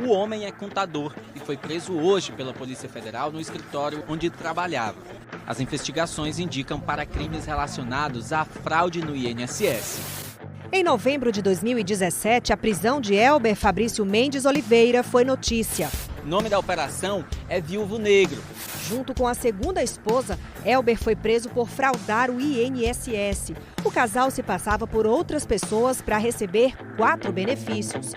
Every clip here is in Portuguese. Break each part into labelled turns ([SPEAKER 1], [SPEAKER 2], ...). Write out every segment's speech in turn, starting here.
[SPEAKER 1] O homem é contador e foi preso hoje pela Polícia Federal no escritório onde trabalhava. As investigações indicam para crimes relacionados à fraude no INSS.
[SPEAKER 2] Em novembro de 2017, a prisão de Elber Fabrício Mendes Oliveira foi notícia.
[SPEAKER 1] O nome da operação é Viúvo Negro.
[SPEAKER 2] Junto com a segunda esposa, Elber foi preso por fraudar o INSS. O casal se passava por outras pessoas para receber 4 benefícios.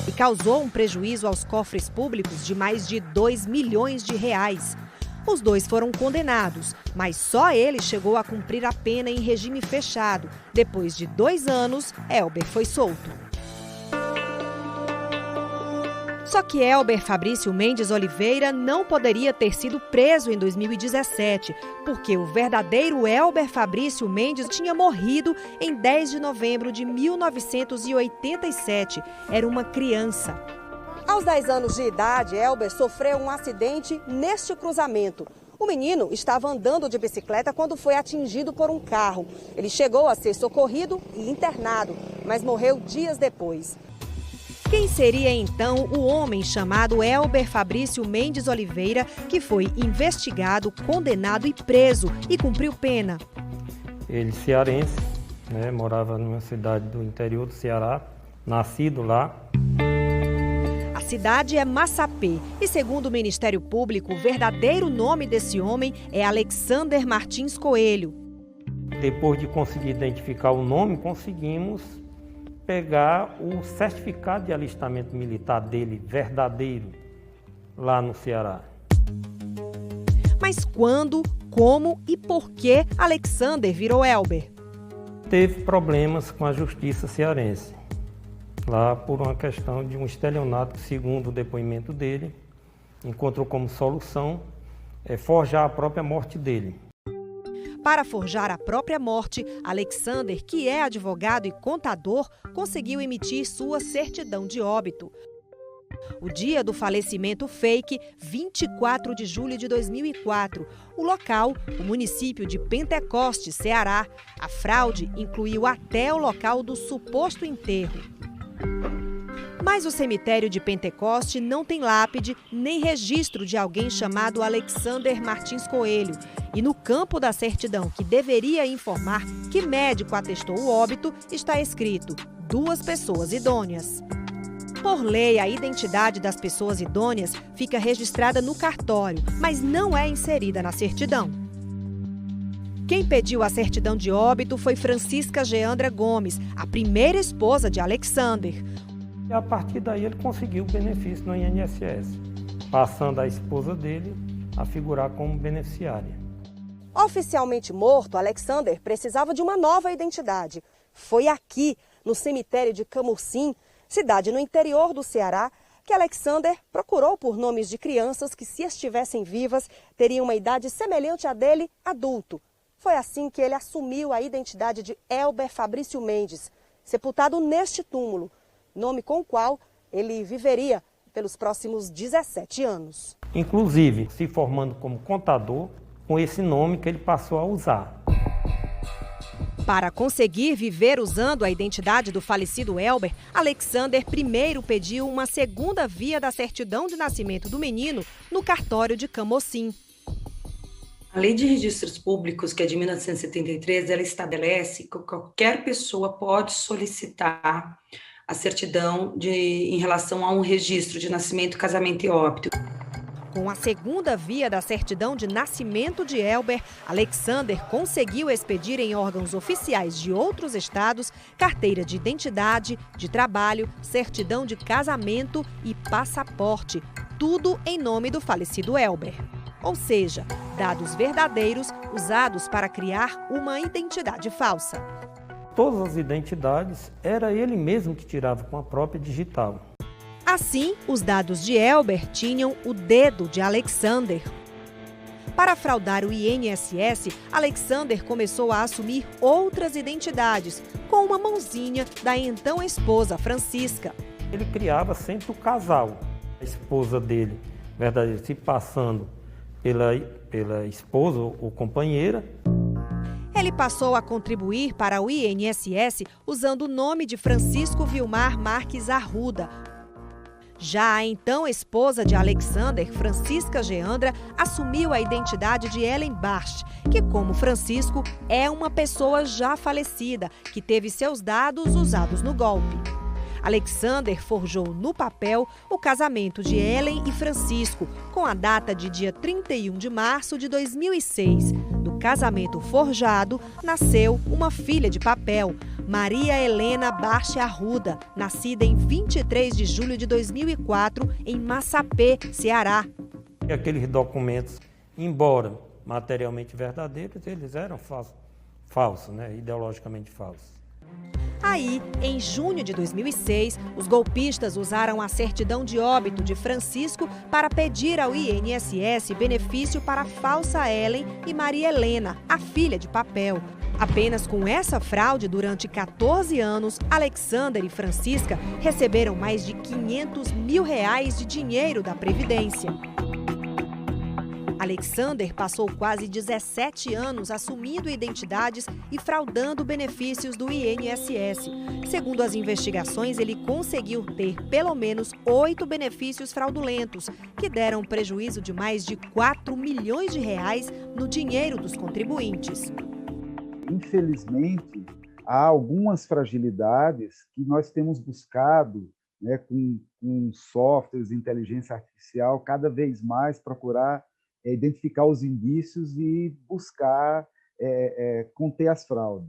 [SPEAKER 2] E causou um prejuízo aos cofres públicos de mais de 2 milhões de reais. Os dois foram condenados, mas só ele chegou a cumprir a pena em regime fechado. Depois de 2 anos, Elber foi solto. Só que Elber Fabrício Mendes Oliveira não poderia ter sido preso em 2017, porque o verdadeiro Elber Fabrício Mendes tinha morrido em 10 de novembro de 1987. Era uma criança.
[SPEAKER 3] Aos 10 anos de idade, Elber sofreu um acidente neste cruzamento. O menino estava andando de bicicleta quando foi atingido por um carro. Ele chegou a ser socorrido e internado, mas morreu dias depois.
[SPEAKER 2] Quem seria então o homem chamado Elber Fabrício Mendes Oliveira, que foi investigado, condenado e preso e cumpriu pena?
[SPEAKER 4] Ele cearense, morava numa cidade do interior do Ceará, nascido lá.
[SPEAKER 2] A cidade é Massapê e, segundo o Ministério Público, o verdadeiro nome desse homem é Alexander Martins Coelho.
[SPEAKER 4] Depois de conseguir identificar o nome, conseguimos pegar o certificado de alistamento militar dele, verdadeiro, lá no Ceará.
[SPEAKER 2] Mas quando, como e por que Alexander virou Elber?
[SPEAKER 4] Teve problemas com a justiça cearense, lá por uma questão de um estelionato, segundo o depoimento dele, encontrou como solução forjar a própria morte dele.
[SPEAKER 2] Para forjar a própria morte, Alexander, que é advogado e contador, conseguiu emitir sua certidão de óbito. O dia do falecimento fake, 24 de julho de 2004. O local, o município de Pentecoste, Ceará. A fraude incluiu até o local do suposto enterro. Mas o cemitério de Pentecoste não tem lápide nem registro de alguém chamado Alexander Martins Coelho. E no campo da certidão, que deveria informar que médico atestou o óbito, está escrito 2 pessoas idôneas. Por lei, a identidade das pessoas idôneas fica registrada no cartório, mas não é inserida na certidão. Quem pediu a certidão de óbito foi Francisca Geandra Gomes, a primeira esposa de Alexander.
[SPEAKER 4] E a partir daí ele conseguiu o benefício no INSS, passando a esposa dele a figurar como beneficiária.
[SPEAKER 3] Oficialmente morto, Alexander precisava de uma nova identidade. Foi aqui, no cemitério de Camurcim, cidade no interior do Ceará, que Alexander procurou por nomes de crianças que, se estivessem vivas, teriam uma idade semelhante à dele, adulto. Foi assim que ele assumiu a identidade de Elber Fabrício Mendes, sepultado neste túmulo, nome com o qual ele viveria pelos próximos 17 anos.
[SPEAKER 4] Inclusive, se formando como contador, com esse nome que ele passou a usar.
[SPEAKER 2] Para conseguir viver usando a identidade do falecido Elber, Alexander primeiro pediu uma segunda via da certidão de nascimento do menino no cartório de Camocim.
[SPEAKER 5] A Lei de Registros Públicos, que é de 1973, ela estabelece que qualquer pessoa pode solicitar a certidão em relação a um registro de nascimento, casamento e óbito.
[SPEAKER 2] Com a segunda via da certidão de nascimento de Elber, Alexander conseguiu expedir em órgãos oficiais de outros estados carteira de identidade, de trabalho, certidão de casamento e passaporte, tudo em nome do falecido Elber. Ou seja, dados verdadeiros usados para criar uma identidade falsa.
[SPEAKER 4] Todas as identidades era ele mesmo que tirava com a própria digital.
[SPEAKER 2] Assim, os dados de Elber tinham o dedo de Alexander. Para fraudar o INSS, Alexander começou a assumir outras identidades, com uma mãozinha da então esposa Francisca.
[SPEAKER 4] Ele criava sempre o casal, a esposa dele, verdadeiro, se passando pela esposa ou companheira.
[SPEAKER 2] Ele passou a contribuir para o INSS usando o nome de Francisco Vilmar Marques Arruda. Já a então esposa de Alexander, Francisca Geandra, assumiu a identidade de Ellen Barst, que, como Francisco, é uma pessoa já falecida, que teve seus dados usados no golpe. Alexander forjou no papel o casamento de Ellen e Francisco, com a data de dia 31 de março de 2006. Do casamento forjado, nasceu uma filha de papel, Maria Helena Barst Arruda, nascida em 23 de julho de 2004, em Massapê, Ceará.
[SPEAKER 4] Aqueles documentos, embora materialmente verdadeiros, eles eram falsos, né? Ideologicamente falsos.
[SPEAKER 2] Aí, em junho de 2006, os golpistas usaram a certidão de óbito de Francisco para pedir ao INSS benefício para a falsa Ellen e Maria Helena, a filha de papel. Apenas com essa fraude, durante 14 anos, Alexander e Francisca receberam mais de R$500 mil de dinheiro da Previdência. Alexander passou quase 17 anos assumindo identidades e fraudando benefícios do INSS. Segundo as investigações, ele conseguiu ter pelo menos 8 benefícios fraudulentos, que deram prejuízo de mais de R$4 milhões no dinheiro dos contribuintes.
[SPEAKER 6] Infelizmente, há algumas fragilidades que nós temos buscado, né, com softwares de inteligência artificial, cada vez mais procurar identificar os indícios e buscar conter as fraudes.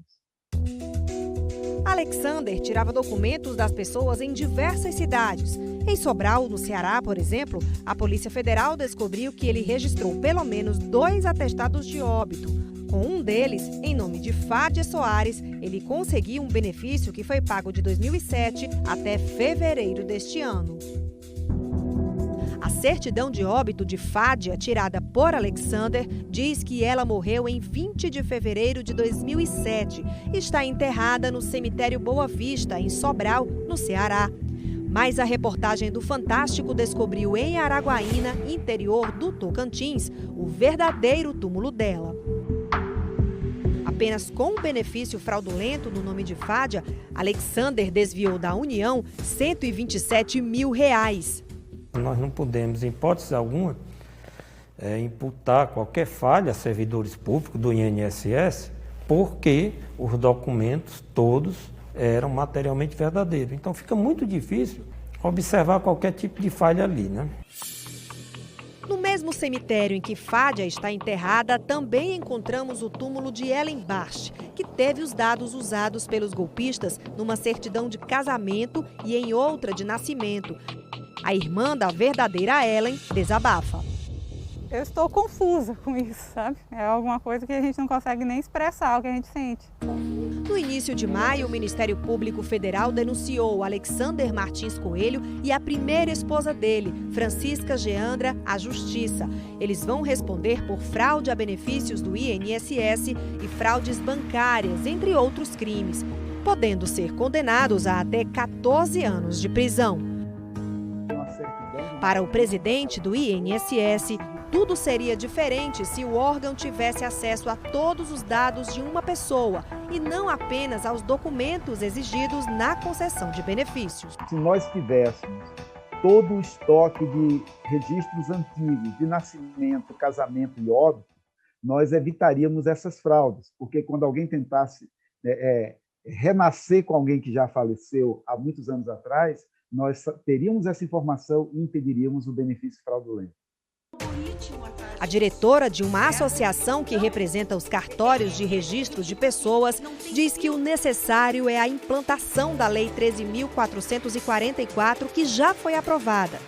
[SPEAKER 2] Alexander tirava documentos das pessoas em diversas cidades. Em Sobral, no Ceará, por exemplo, a Polícia Federal descobriu que ele registrou pelo menos 2 atestados de óbito. Com um deles, em nome de Fádia Soares, ele conseguiu um benefício que foi pago de 2007 até fevereiro deste ano. A certidão de óbito de Fádia, tirada por Alexander, diz que ela morreu em 20 de fevereiro de 2007 e está enterrada no cemitério Boa Vista, em Sobral, no Ceará. Mas a reportagem do Fantástico descobriu em Araguaína, interior do Tocantins, o verdadeiro túmulo dela. Apenas com um benefício fraudulento no nome de Fádia, Alexander desviou da União R$127 mil.
[SPEAKER 4] Nós não podemos, em hipótese alguma, imputar qualquer falha a servidores públicos do INSS, porque os documentos todos eram materialmente verdadeiros. Então fica muito difícil observar qualquer tipo de falha ali, né?
[SPEAKER 2] No mesmo cemitério em que Fádia está enterrada, também encontramos o túmulo de Ellen Barst, que teve os dados usados pelos golpistas numa certidão de casamento e em outra de nascimento. A irmã da verdadeira Ellen desabafa.
[SPEAKER 7] Eu estou confusa com isso, sabe? É alguma coisa que a gente não consegue nem expressar o que a gente sente.
[SPEAKER 2] No início de maio, o Ministério Público Federal denunciou Alexander Martins Coelho e a primeira esposa dele, Francisca Geandra, à Justiça. Eles vão responder por fraude a benefícios do INSS e fraudes bancárias, entre outros crimes, podendo ser condenados a até 14 anos de prisão. Para o presidente do INSS, tudo seria diferente se o órgão tivesse acesso a todos os dados de uma pessoa e não apenas aos documentos exigidos na concessão de benefícios.
[SPEAKER 6] Se nós tivéssemos todo o estoque de registros antigos, de nascimento, casamento e óbito, nós evitaríamos essas fraudes, porque quando alguém tentasse renascer com alguém que já faleceu há muitos anos atrás, nós teríamos essa informação e impediríamos o benefício fraudulento.
[SPEAKER 2] A diretora de uma associação que representa os cartórios de registros de pessoas diz que o necessário é a implantação da Lei 13.444, que já foi aprovada.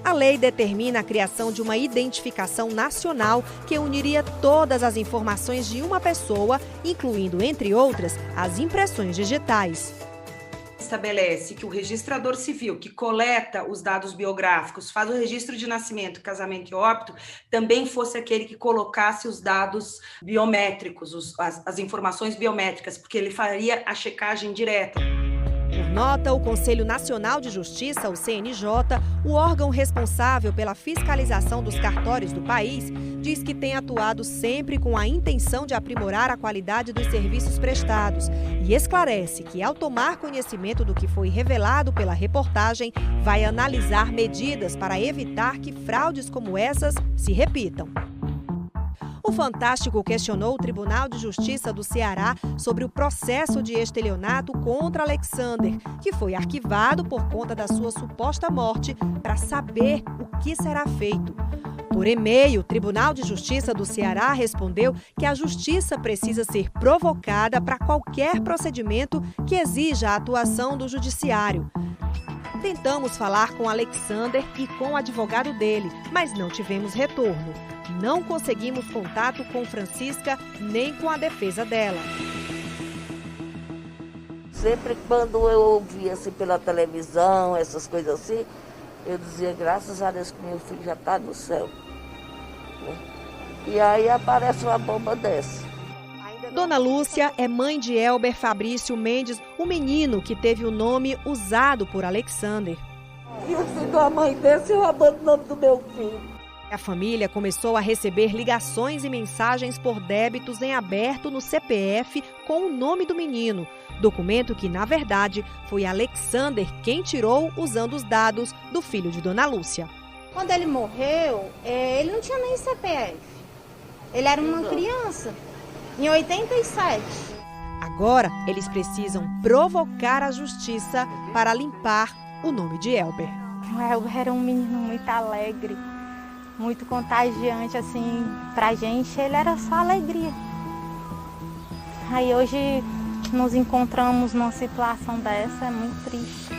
[SPEAKER 2] A lei determina a criação de uma identificação nacional que uniria todas as informações de uma pessoa, incluindo, entre outras, as impressões digitais.
[SPEAKER 5] Estabelece que o registrador civil que coleta os dados biográficos, faz o registro de nascimento, casamento e óbito, também fosse aquele que colocasse os dados biométricos, as informações biométricas, porque ele faria a checagem direta.
[SPEAKER 2] Por nota, o Conselho Nacional de Justiça, o CNJ, o órgão responsável pela fiscalização dos cartórios do país, diz que tem atuado sempre com a intenção de aprimorar a qualidade dos serviços prestados e esclarece que, ao tomar conhecimento do que foi revelado pela reportagem, vai analisar medidas para evitar que fraudes como essas se repitam. O Fantástico questionou o Tribunal de Justiça do Ceará sobre o processo de estelionato contra Alexander, que foi arquivado por conta da sua suposta morte, para saber o que será feito. Por e-mail, o Tribunal de Justiça do Ceará respondeu que a justiça precisa ser provocada para qualquer procedimento que exija a atuação do judiciário. Tentamos falar com Alexander e com o advogado dele, mas não tivemos retorno. Não conseguimos contato com Francisca nem com a defesa dela.
[SPEAKER 8] Sempre quando eu ouvia assim pela televisão, essas coisas assim, eu dizia, graças a Deus que meu filho já está no céu. E aí aparece uma bomba dessa.
[SPEAKER 2] Dona Lúcia é mãe de Elber Fabrício Mendes, o menino que teve o nome usado por Alexander.
[SPEAKER 8] E o filho da mãe desse, eu abandono do meu filho.
[SPEAKER 2] A família começou a receber ligações e mensagens por débitos em aberto no CPF com o nome do menino, documento que, na verdade, foi Alexander quem tirou usando os dados do filho de Dona Lúcia.
[SPEAKER 9] Quando ele morreu, ele não tinha nem CPF. Ele era uma criança, em 87.
[SPEAKER 2] Agora, eles precisam provocar a justiça para limpar o nome de Elber.
[SPEAKER 7] O Elber era um menino muito alegre, muito contagiante, assim, pra gente, ele era só alegria. Aí hoje nos encontramos numa situação dessa, é muito triste.